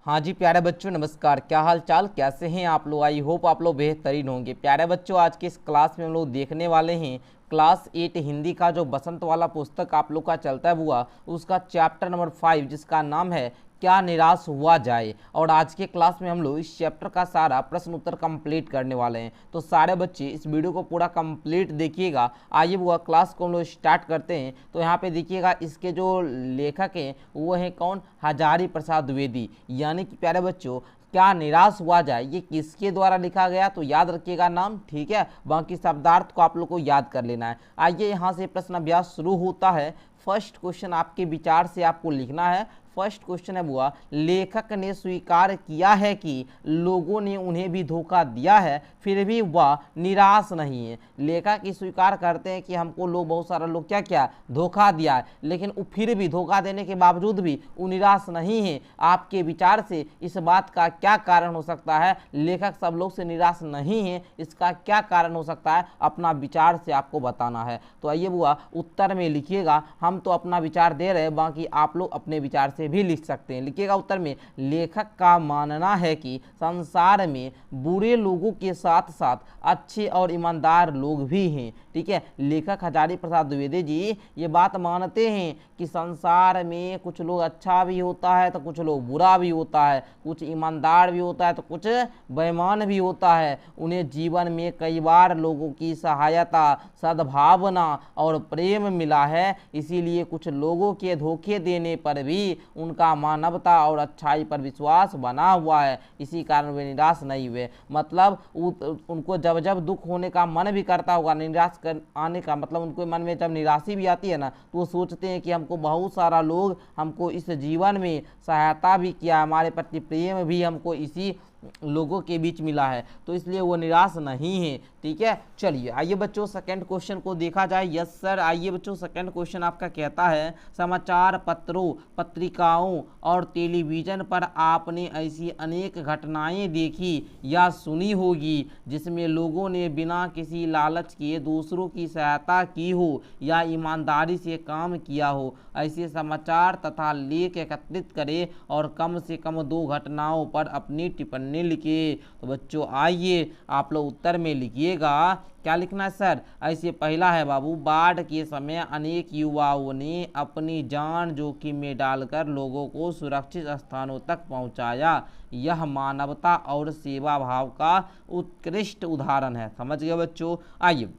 हाँ जी प्यारे बच्चों, नमस्कार। क्या हाल चाल, कैसे हैं आप लोग? आई होप आप लोग बेहतरीन होंगे। प्यारे बच्चों, आज के इस क्लास में हम लोग देखने वाले हैं क्लास 8 हिंदी का जो बसंत वाला पुस्तक आप लोग का चलता है बुआ, उसका चैप्टर नंबर 5 जिसका नाम है क्या निराश हुआ जाए। और आज के क्लास में हम लोग इस चैप्टर का सारा प्रश्न उत्तर कंप्लीट करने वाले हैं। तो सारे बच्चे इस वीडियो को पूरा कंप्लीट देखिएगा। आइए बुआ क्लास को हम लोग स्टार्ट करते हैं। तो यहाँ पे देखिएगा, इसके जो लेखक हैं वो हैं कौन? हजारी प्रसाद द्विवेदी। यानी कि प्यारे बच्चों, क्या निराश हुआ जाए ये किसके द्वारा लिखा गया? तो याद रखिएगा नाम, ठीक है। बाकी शब्दार्थ को आप लोग को याद कर लेना है। आइए यहाँ से प्रश्न अभ्यास शुरू होता है। फर्स्ट क्वेश्चन आपके विचार से आपको लिखना है। फर्स्ट क्वेश्चन है बुआ, लेखक ने स्वीकार किया है कि लोगों ने उन्हें भी धोखा दिया है, फिर भी वह निराश नहीं है। लेखक स्वीकार करते हैं कि हमको लोग, बहुत सारा लोग क्या क्या धोखा दिया है, लेकिन वो फिर भी धोखा देने के बावजूद भी वो निराश नहीं है। आपके विचार से इस बात का क्या कारण हो सकता है? लेखक सब लोग से निराश नहीं है, इसका क्या कारण हो सकता है? अपना विचार से आपको बताना है। तो आइए बुआ उत्तर में लिखिएगा। हम तो अपना विचार दे रहे हैं, बाकी आप लोग अपने विचार से भी लिख सकते हैं। लिखिएगा उत्तर में, लेखक का मानना है कि संसार में बुरे लोगों के साथ साथ अच्छे और ईमानदार लोग भी हैं। ठीक है, लेखक हजारी प्रसाद द्विवेदी जी ये बात मानते हैं कि संसार में कुछ लोग अच्छा भी होता है तो कुछ लोग बुरा भी होता है, कुछ ईमानदार भी होता है तो कुछ बेईमान भी होता है। उन्हें जीवन में कई बार लोगों की सहायता, सद्भावना और प्रेम मिला है, इसीलिए कुछ लोगों के धोखे देने पर भी उनका मानवता और अच्छाई पर विश्वास बना हुआ है, इसी कारण वे निराश नहीं हुए। मतलब उनको जब जब दुख होने का मन भी करता होगा, निराश कर आने का मतलब उनको मन में जब निराशी भी आती है ना, तो वो सोचते हैं कि हमको बहुत सारा लोग हमको इस जीवन में सहायता भी किया, हमारे प्रति प्रेम भी हमको इसी लोगों के बीच मिला है, तो इसलिए वो निराश नहीं है। ठीक है, चलिए आइए बच्चों सेकंड क्वेश्चन को देखा जाए। यस सर, आइए बच्चों सेकंड क्वेश्चन आपका कहता है, समाचार पत्रों, पत्रिकाओं और टेलीविजन पर आपने ऐसी अनेक घटनाएं देखी या सुनी होगी जिसमें लोगों ने बिना किसी लालच के दूसरों की सहायता की हो या ईमानदारी से काम किया हो। ऐसे समाचार तथा लेख एकत्रित करें और कम से कम 2 घटनाओं पर अपनी टिप्पणी लिखिए। तो बच्चों आइए आप लोग उत्तर में लिखिएगा, क्या लिखना है सर? ऐसे पहला है बाबू, बाढ़ के समय अनेक युवाओं ने अपनी जान जोखिम में डालकर लोगों को सुरक्षित स्थानों तक पहुंचाया। यह मानवता और सेवा भाव का उत्कृष्ट उदाहरण है। समझ गए बच्चों? आइए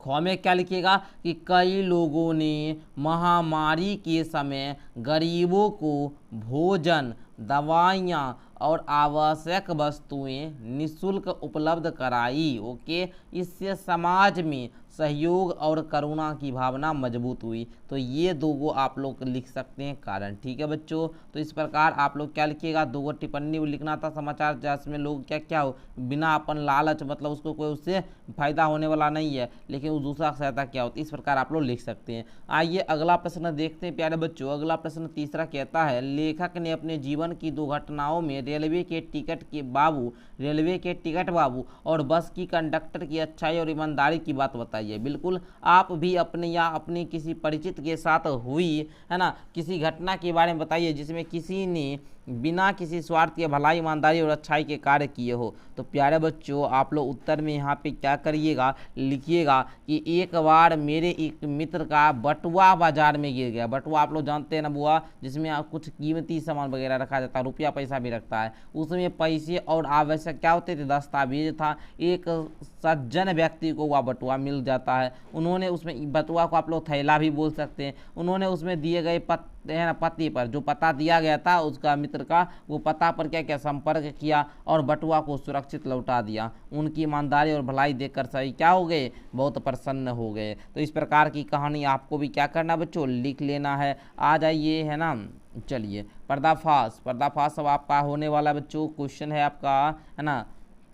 ख में क्या लिखिएगा कि कई लोगों ने महामारी के समय गरीबों को भोजन, दवाइयाँ और आवश्यक वस्तुएं निःशुल्क उपलब्ध कराई। ओके, इससे समाज में सहयोग और करुणा की भावना मजबूत हुई। तो ये 2 आप लोग लिख सकते हैं कारण। ठीक है बच्चों, तो इस प्रकार आप लोग क्या लिखिएगा, 2 टिप्पणी लिखना था समाचार जिसमें लोग क्या क्या हो, बिना अपन लालच, मतलब उसको कोई उससे फायदा होने वाला नहीं है, लेकिन उस दूसरा सहायता क्या होती है, इस प्रकार आप लोग लिख सकते हैं। आइए अगला प्रश्न देखते हैं प्यारे बच्चों। अगला प्रश्न तीसरा कहता है, लेखक ने अपने जीवन की 2 घटनाओं में रेलवे के टिकट बाबू और बस की कंडक्टर की अच्छाई और ईमानदारी की बात बताइए। बिल्कुल, आप भी अपने या अपने किसी परिचित के साथ हुई है ना किसी घटना के बारे में बताइए जिसमें किसी ने बिना किसी स्वार्थ के भलाई, ईमानदारी और अच्छाई के कार्य किए हो। तो प्यारे बच्चों आप लोग उत्तर में यहाँ पे क्या करिएगा, लिखिएगा कि एक बार मेरे एक मित्र का बटुआ बाजार में गिर गया। बटुआ आप लोग जानते हैं ना बुआ, जिसमें कुछ कीमती सामान वगैरह रखा जाता है, रुपया पैसा भी रखता है। उसमें पैसे और आवश्यक क्या होते थे, दस्तावेज था। एक सज्जन व्यक्ति को वह बटुआ मिल जाता है। उन्होंने उसमें, बटुआ को आप लोग थैला भी बोल सकते हैं, उन्होंने उसमें दिए गए पते पर, जो पता दिया गया था उसका मित्र का, वो पता पर क्या क्या संपर्क किया और बटुआ को सुरक्षित लौटा दिया। उनकी ईमानदारी और भलाई देखकर सभी क्या हो गए, बहुत प्रसन्न हो गए। तो इस प्रकार की कहानी आपको भी क्या करना बच्चों, लिख लेना है। आ जाइए है ना, चलिए पर्दाफाश अब आपका होने वाला बच्चों क्वेश्चन है आपका, है ना।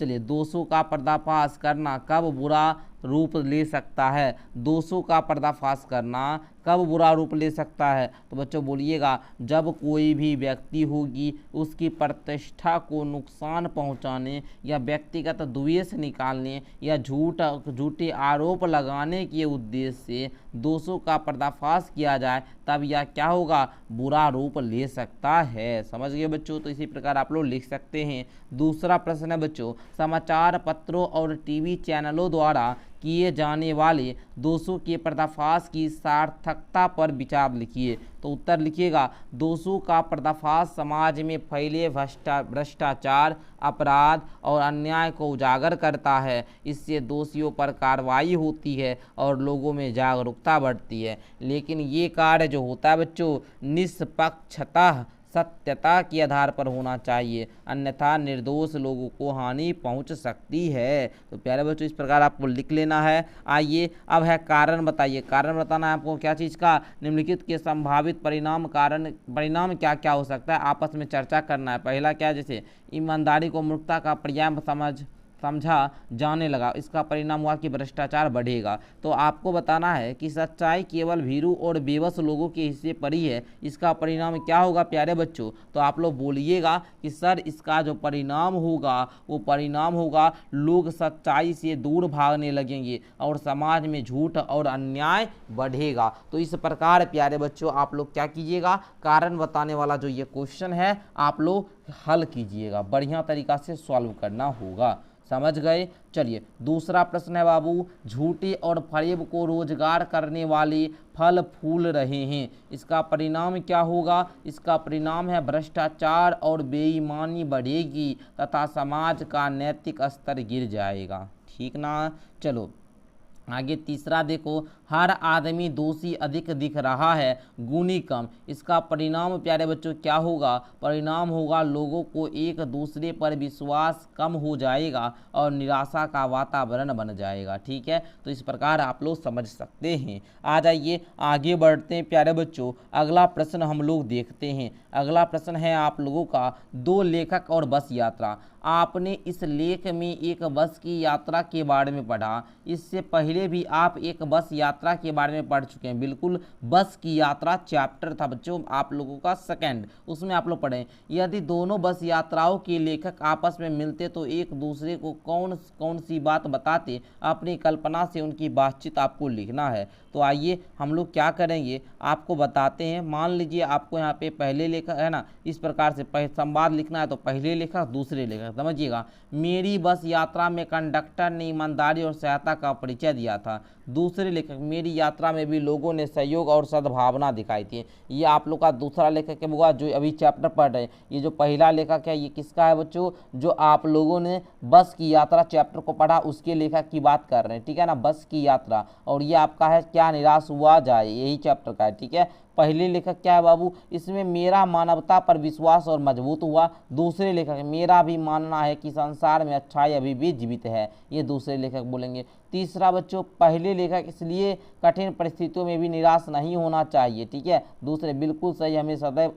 चलिए, दोषों का पर्दाफाश करना कब बुरा रूप ले सकता है? दोषों का पर्दाफाश करना कब बुरा रूप ले सकता है? तो बच्चों बोलिएगा, जब कोई भी व्यक्ति होगी उसकी प्रतिष्ठा को नुकसान पहुंचाने या व्यक्तिगत द्वेष निकालने या झूठे आरोप लगाने के उद्देश्य से दोषों का पर्दाफाश किया जाए, तब यह क्या होगा? बुरा रूप ले सकता है। समझ गए बच्चों? तो इसी प्रकार आप लोग लिख सकते हैं। दूसरा प्रश्न है बच्चों, समाचार पत्रों और टीवी चैनलों द्वारा किए जाने वाले दोषों के पर्दाफाश की सार्थकता पर विचार लिखिए। तो उत्तर लिखिएगा, दोषों का पर्दाफाश समाज में फैले भ्रष्टाचार, अपराध और अन्याय को उजागर करता है। इससे दोषियों पर कार्रवाई होती है और लोगों में जागरूकता बढ़ती है। लेकिन ये कार्य जो होता है बच्चों, निष्पक्षता सत्यता के आधार पर होना चाहिए, अन्यथा निर्दोष लोगों को हानि पहुंच सकती है। तो प्यारे बच्चों, इस प्रकार आपको लिख लेना है। आइए अब है कारण बताइए। कारण बताना है आपको क्या चीज़ का? निम्नलिखित के संभावित परिणाम क्या क्या हो सकता है, आपस में चर्चा करना है। पहला क्या है? जैसे ईमानदारी को मूर्खता का पर्याय समझा जाने लगा, इसका परिणाम हुआ कि भ्रष्टाचार बढ़ेगा। तो आपको बताना है कि सच्चाई केवल भीरू और बेबस लोगों के हिस्से पर ही है, इसका परिणाम क्या होगा प्यारे बच्चों? तो आप लोग बोलिएगा कि सर इसका जो परिणाम होगा वो परिणाम होगा लोग सच्चाई से दूर भागने लगेंगे और समाज में झूठ और अन्याय बढ़ेगा। तो इस प्रकार प्यारे बच्चों आप लोग क्या कीजिएगा, कारण बताने वाला जो ये क्वेश्चन है आप लोग हल कीजिएगा, बढ़िया तरीका से सॉल्व करना होगा। समझ गए? चलिए दूसरा प्रश्न है बाबू, झूठे और फरेब को रोजगार करने वाले फल फूल रहे हैं, इसका परिणाम क्या होगा? इसका परिणाम है भ्रष्टाचार और बेईमानी बढ़ेगी तथा समाज का नैतिक स्तर गिर जाएगा। ठीक ना? चलो आगे तीसरा देखो, हर आदमी दोषी अधिक दिख रहा है, गुणी कम, इसका परिणाम प्यारे बच्चों क्या होगा? परिणाम होगा लोगों को एक दूसरे पर विश्वास कम हो जाएगा और निराशा का वातावरण बन जाएगा। ठीक है, तो इस प्रकार आप लोग समझ सकते हैं। आ जाइए आगे बढ़ते हैं प्यारे बच्चों, अगला प्रश्न हम लोग देखते हैं। अगला प्रश्न है आप लोगों का, दो लेखक और बस यात्रा। आपने इस लेख में एक बस की यात्रा के बारे में पढ़ा, इससे पहले भी आप एक बस यात्रा के बारे में पढ़ चुके हैं। बिल्कुल, बस की यात्रा चैप्टर था बच्चों आप लोगों का सेकंड, उसमें आप लोग पढ़ें। यदि दोनों बस यात्राओं के लेखक आपस में मिलते तो एक दूसरे को कौन सी बात बताते? अपनी कल्पना से उनकी बातचीत आपको लिखना है। तो आइए हम लोग क्या करेंगे, आपको बताते हैं। मान लीजिए आपको यहाँ पे पहले लेखक है ना, इस प्रकार से संवाद लिखना है तो पहले लेखक दूसरे लेखक। समझिएगा, मेरी बस यात्रा में कंडक्टर ने ईमानदारी और सहायता का परिचय दिया था। दूसरे लेखक, मेरी यात्रा में भी लोगों ने सहयोग और सद्भावना दिखाई थी। ये आप लोग का दूसरा लेखक है होगा जो अभी चैप्टर पढ़ रहे हैं। ये जो पहला लेखक है ये किसका है बच्चों? जो आप लोगों ने बस की यात्रा चैप्टर को पढ़ा उसके लेखक की बात कर रहे हैं। ठीक है ना, बस की यात्रा। और ये आपका है क्या निराश हुआ जाए, यही चैप्टर का है। ठीक है, पहले लेखक क्या है बाबू? इसमें मेरा मानवता पर विश्वास और मजबूत हुआ। दूसरे लेखक, मेरा भी मानना है कि संसार में अच्छाई अभी भी जीवित है, ये दूसरे लेखक बोलेंगे। तीसरा बच्चों, पहले लेखक, इसलिए कठिन परिस्थितियों में भी निराश नहीं होना चाहिए। ठीक है, दूसरे बिल्कुल सही, हमें सदैव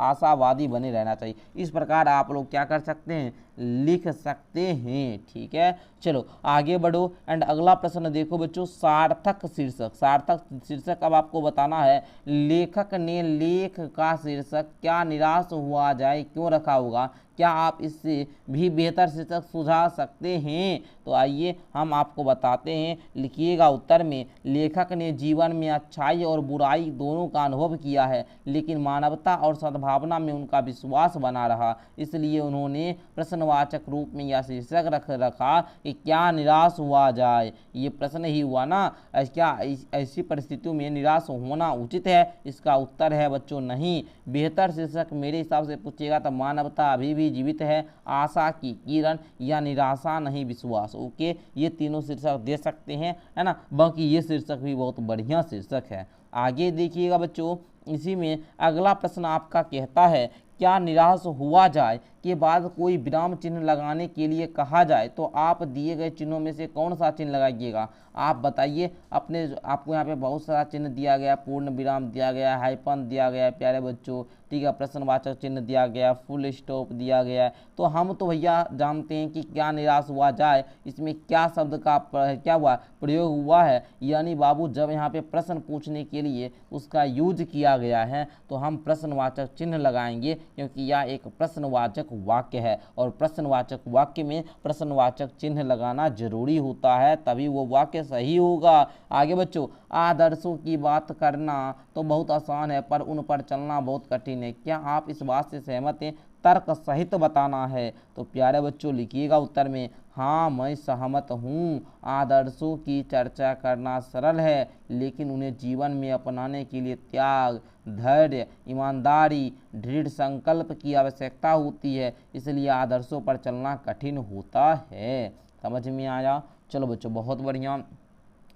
आशावादी बने रहना चाहिए। इस प्रकार आप लोग क्या कर सकते हैं, लिख सकते हैं। ठीक है, चलो आगे बढ़ो। एंड अगला प्रश्न देखो बच्चों, सार्थक शीर्षक। सार्थक शीर्षक अब आपको बताना है, लेखक ने लेख का शीर्षक क्या निराश हुआ जाए क्यों रखा होगा? क्या आप इससे भी बेहतर शीर्षक सुझा सकते हैं? तो आइए हम आपको बताते हैं, लिखिएगा उत्तर में, लेखक ने जीवन में अच्छाई और बुराई दोनों का अनुभव किया है, लेकिन मानवता और सद्भावना में उनका विश्वास बना रहा, इसलिए उन्होंने प्रश्नवाचक रूप में यह शीर्षक रखा कि क्या निराश हुआ जाए। ये प्रश्न ही हुआ ना, क्या ऐसी परिस्थितियों में निराश होना उचित है? इसका उत्तर है बच्चों नहीं। बेहतर शीर्षक मेरे हिसाब से पूछिएगा तो मानवता अभी भी जीवित है, आशा की किरण, या निराशा नहीं विश्वास। ओके, ये तीनों शीर्षक दे सकते हैं, है ना। बाकी ये शीर्षक भी बहुत बढ़िया शीर्षक है। आगे देखिएगा बच्चों, इसी में अगला प्रश्न आपका कहता है, क्या निराश हुआ जाए के बाद कोई विराम चिन्ह लगाने के लिए कहा जाए तो आप दिए गए चिन्हों में से कौन सा चिन्ह लगाइएगा? आप बताइए अपने, आपको यहाँ पे बहुत सारा चिन्ह दिया गया, पूर्ण विराम दिया गया, हाइपन दिया गया है प्यारे बच्चों, ठीक है, प्रश्नवाचक चिन्ह दिया गया, फुल स्टॉप दिया गया है। तो हम तो भैया जानते हैं कि क्या निराश हुआ जाए, इसमें क्या शब्द का क्या हुआ प्रयोग हुआ है, यानी बाबू जब यहाँ पे प्रश्न पूछने के लिए उसका यूज किया गया है तो हम प्रश्नवाचक चिन्ह लगाएंगे, क्योंकि यह एक प्रश्नवाचक वाक्य है और प्रश्नवाचक वाक्य में प्रश्नवाचक चिन्ह लगाना जरूरी होता है, तभी वो वाक्य सही होगा। आगे बच्चों, आदर्शों की बात करना तो बहुत आसान है पर उन पर चलना बहुत कठिन है, क्या आप इस बात से सहमत हैं? तर्क सहित बताना है। तो प्यारे बच्चों लिखिएगा उत्तर में, हाँ मैं सहमत हूँ, आदर्शों की चर्चा करना सरल है लेकिन उन्हें जीवन में अपनाने के लिए त्याग, धैर्य, ईमानदारी, दृढ़ संकल्प की आवश्यकता होती है, इसलिए आदर्शों पर चलना कठिन होता है। समझ में आया? चलो बच्चों बहुत बढ़िया,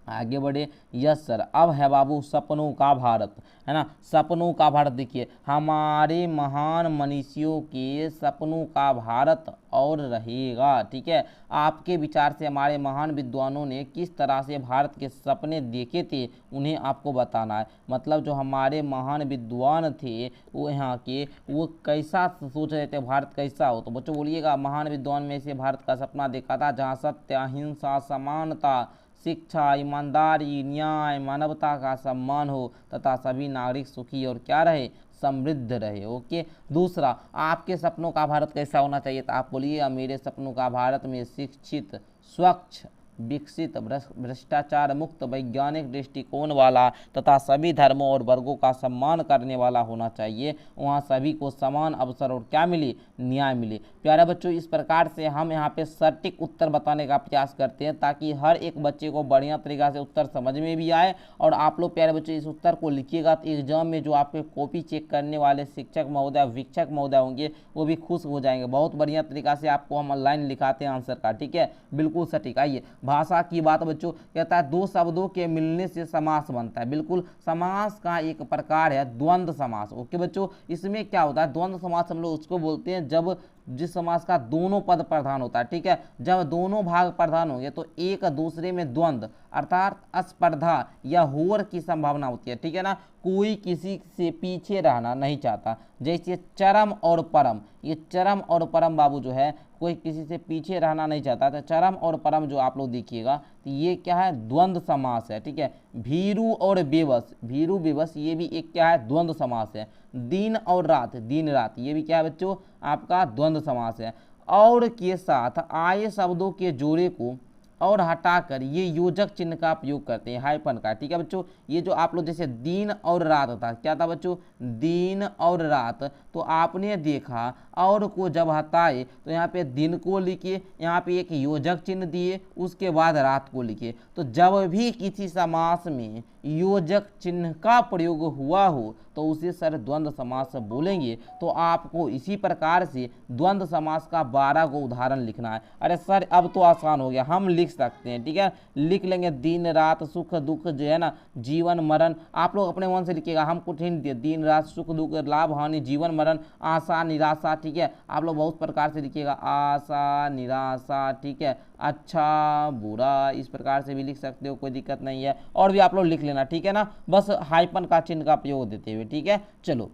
आगे बढ़े। यस सर, अब है बाबू सपनों का भारत, है ना। सपनों का भारत, देखिए हमारे महान मनीषियों के सपनों का भारत और रहेगा, ठीक है। आपके विचार से हमारे महान विद्वानों ने किस तरह से भारत के सपने देखे थे, उन्हें आपको बताना है। मतलब जो हमारे महान विद्वान थे वो यहाँ के, वो कैसा सोच रहे थे भारत कैसा हो, तो बच्चों बोलिएगा। महान विद्वान में से भारत का सपना देखा था जहाँ सत्य, अहिंसा, समानता, शिक्षा, ईमानदारी, न्याय, मानवता का सम्मान हो तथा सभी नागरिक सुखी और क्या रहे, समृद्ध रहे। ओके। दूसरा, आपके सपनों का भारत कैसा होना चाहिए, तो आप बोलिए मेरे सपनों का भारत में शिक्षित, स्वच्छ, विकसित, भ्रष्टाचार मुक्त, वैज्ञानिक दृष्टिकोण वाला तथा सभी धर्मों और वर्गों का सम्मान करने वाला होना चाहिए। वहाँ सभी को समान अवसर और क्या मिले, न्याय मिले। प्यारे बच्चों इस प्रकार से हम यहाँ पे सटीक उत्तर बताने का प्रयास करते हैं ताकि हर एक बच्चे को बढ़िया तरीका से उत्तर समझ में भी आए। और आप लोग प्यारे बच्चों इस उत्तर को लिखिएगा तो एग्जाम में जो आपके कॉपी चेक करने वाले शिक्षक महोदय, वीक्षक महोदय होंगे वो भी खुश हो जाएंगे। बहुत बढ़िया तरीका से आपको हम लाइन लिखाते हैं आंसर का, ठीक है, बिल्कुल सटीक। आइए भाषा की बात बच्चों, कहता है दो शब्दों के मिलने से समास बनता है। बिल्कुल, समास का एक प्रकार है द्वंद्व समास। ओके बच्चों, इसमें क्या होता है, द्वंद्व समास हम लोग उसको बोलते हैं जब जिस समास का दोनों पद प्रधान होता है, ठीक है। जब दोनों भाग प्रधान होंगे तो एक दूसरे में द्वंद्व अर्थात स्पर्धा या होर की संभावना होती है, ठीक है ना। कोई किसी से पीछे रहना नहीं चाहता, जैसे चरम और परम। ये चरम और परम बाबू जो है, कोई किसी से पीछे रहना नहीं चाहता, तो चरम और परम जो आप लोग देखिएगा तो ये क्या है, द्वंद्व समास है, ठीक है। भीरू और बेबस, भीरू बेबस ये भी एक क्या है, द्वंद्व समास है। दिन और रात, दिन रात ये भी क्या है बच्चों, आपका द्वंद्व समास है। और के साथ आए शब्दों के जोड़े को और हटाकर ये योजक चिन्ह का प्रयोग करते हैं, हाइफन का, ठीक है बच्चों। ये जो आप लोग जैसे दिन और रात था, क्या था बच्चों, दिन और रात, तो आपने देखा और को जब हटाए तो यहाँ पे दिन को लिखिए, यहाँ पे एक योजक चिन्ह दिए, उसके बाद रात को लिखिए। तो जब भी किसी समास में योजक चिन्ह का प्रयोग हुआ हो तो उसे सर द्वंद्व समास बोलेंगे। तो आपको इसी प्रकार से द्वंद्व समास का 12 को उदाहरण लिखना है। अरे सर अब तो आसान हो गया, हम लिख सकते हैं, ठीक है, लिख लेंगे। दिन रात, सुख दुख जो है ना, जीवन मरण, आप लोग अपने मन से लिखिएगा, हम कुछ हिंट दिए, दिन रात, सुख दुख, लाभ हानि, जीवन मरण, आशा निराशा, ठीक है। आप लोग बहुत प्रकार से लिखिएगा, आशा निराशा, ठीक है, अच्छा बुरा, इस प्रकार से भी लिख सकते हो, कोई दिक्कत नहीं है। और भी आप लोग लिख लेना, ठीक है ना, बस हाइपन का चिन्ह का प्रयोग देते हुए, ठीक है। चलो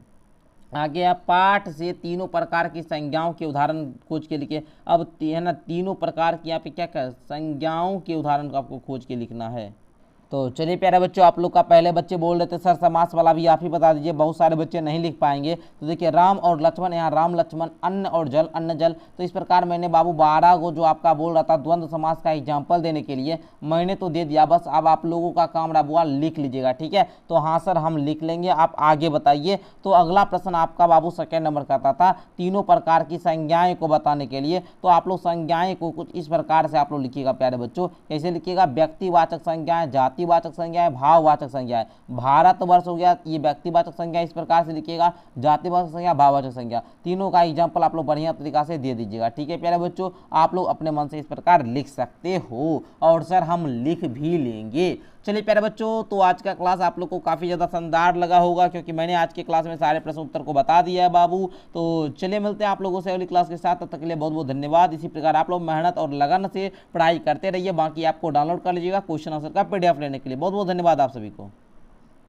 आगे आप पाठ से तीनों प्रकार की संज्ञाओं के उदाहरण खोज के लिखिए। अब है ना, तीनों प्रकार की यहाँ पे क्या कर, संज्ञाओं के उदाहरण को आपको खोज के लिखना है। तो चलिए प्यारे बच्चों, आप लोग का पहले बच्चे बोल रहे थे सर समास वाला भी आप ही बता दीजिए, बहुत सारे बच्चे नहीं लिख पाएंगे। तो देखिए राम और लक्ष्मण, यहाँ राम लक्ष्मण, अन्न और जल, अन्न जल। तो इस प्रकार मैंने बाबू 12 को जो आपका बोल रहा था द्वंद्व समास का एग्जाम्पल देने के लिए मैंने तो दे दिया, बस अब आप लोगों का काम रहा बुआ लिख लीजिएगा, ठीक है। तो हाँ सर हम लिख लेंगे, आप आगे बताइए। तो अगला प्रश्न आपका बाबू 2nd नंबर का था तीनों प्रकार की संज्ञाएं को बताने के लिए। तो आप लोग संज्ञाएं को कुछ इस प्रकार से आप लोग लिखिएगा प्यारे बच्चों, कैसे लिखिएगा, व्यक्तिवाचक संज्ञाएं, जातिवाचक संज्ञाएं, भाववाचक संज्ञाएं। भारतवर्ष हो गया, ये व्यक्तिवाचक संज्ञा इस प्रकार से लिखिएगा, जातिवाचक संज्ञा, भाववाचक संज्ञा, तीनों का एग्जाम्पल आप लोग बढ़िया तरीका से दे दीजिएगा, ठीक है प्यारे बच्चों। आप लोग अपने मन से इस प्रकार लिख सकते हो और सर हम लिख भी लेंगे। चलिए प्यारे बच्चों, तो आज का क्लास आप लोग को काफ़ी ज़्यादा शानदार लगा होगा क्योंकि मैंने आज के क्लास में सारे प्रश्न उत्तर को बता दिया है बाबू। तो चलिए मिलते हैं आप लोगों से अगली क्लास के साथ, तब तक के लिए बहुत बहुत धन्यवाद। इसी प्रकार आप लोग मेहनत और लगन से पढ़ाई करते रहिए, बाकी आपको डाउनलोड कर लीजिएगा क्वेश्चन आंसर का PDF लेने के लिए। बहुत बहुत धन्यवाद आप सभी को।